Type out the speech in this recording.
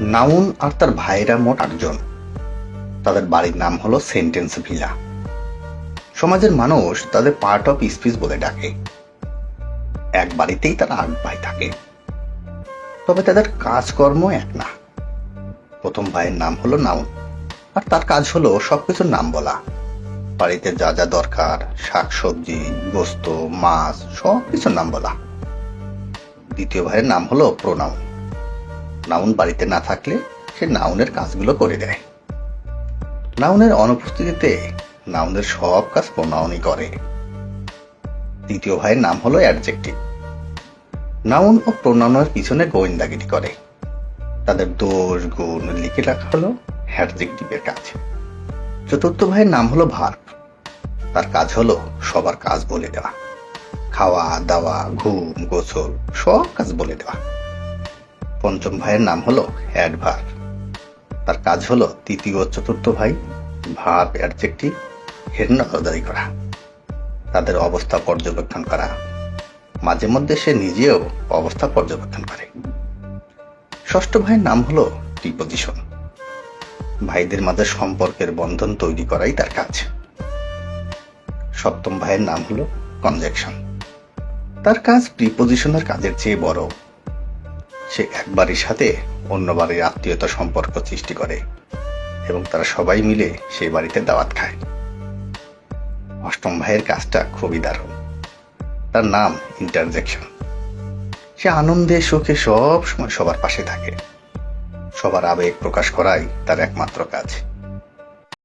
Noun আর তার ভাইরা মোট 8 জন। তাদের বাড়ির নাম হলো সেন্টেন্স ভিলা। সমাজের মানুষ তাদের পার্ট অফ স্পিচ বলে ডাকে। এক বাড়িতেই তারা 8 ভাই থাকে, তবে তাদের কাজকর্ম এক না। প্রথম ভাইয়ের নাম হলো নাউন, আর তার কাজ হলো সবকিছুর নাম বলা। বাড়িতে যা যা দরকার, শাকসবজি, গোস্ত, মাছ, সবকিছুর নাম বলা। দ্বিতীয় ভাইয়ের নাম হলো প্রোনাউন। নাউন বাড়িতে না থাকলে সে নাউনের কাজগুলো করে দেয়। নাউনের অনুপস্থিতিতে নাউনের সব কাজ প্রোনাউনই করে। তৃতীয় ভাইয়ের নাম হলো অ্যাডজেক্টিভ। নাউন ও প্রোনাউনের পিছনে গোয়েন্দাগিরি করে। তাদের দোষ গুণ লিখে রাখা হলো অ্যাডজেক্টিভের কাজ। চতুর্থ ভাইয়ের নাম হলো ভার্ব। তার কাজ হলো সবার কাজ বলে দেওয়া। খাওয়া দাওয়া, ঘুম, গোসল, সব কাজ বলে দেওয়া। পঞ্চম ভাইয়ের নাম হলো অ্যাডভার্ব। তার কাজ হলো তৃতীয় ও চতুর্থ ভাই ভার্ব অ্যাডজেক্টিভ এর নজরদারি করা, তাদের অবস্থা পর্যবেক্ষণ করা। মাঝে মধ্যে সে নিজেও অবস্থা পর্যবেক্ষণ করে। ষষ্ঠ ভাইয়ের নাম হলো প্রিপজিশন। ভাইদের মাঝে সম্পর্কের বন্ধন তৈরি করাই তার কাজ। সপ্তম ভাইয়ের নাম হলো কনজাংশন। তার কাজ প্রিপজিশনের কাজের চেয়ে বড়। সে এক বাড়ির সাথে অন্য বাড়ির আত্মীয়তা সম্পর্ক সৃষ্টি করে এবং তারা সবাই মিলে সেই বাড়িতে দাওয়াত খায়। অষ্টম ভাইয়ের কাজটা খুবই দারুণ। তার নাম ইন্টারজেকশন। সে আনন্দে সুখে সব সময় সবার পাশে থাকে। সবার আবেগ প্রকাশ করাই তার একমাত্র কাজ।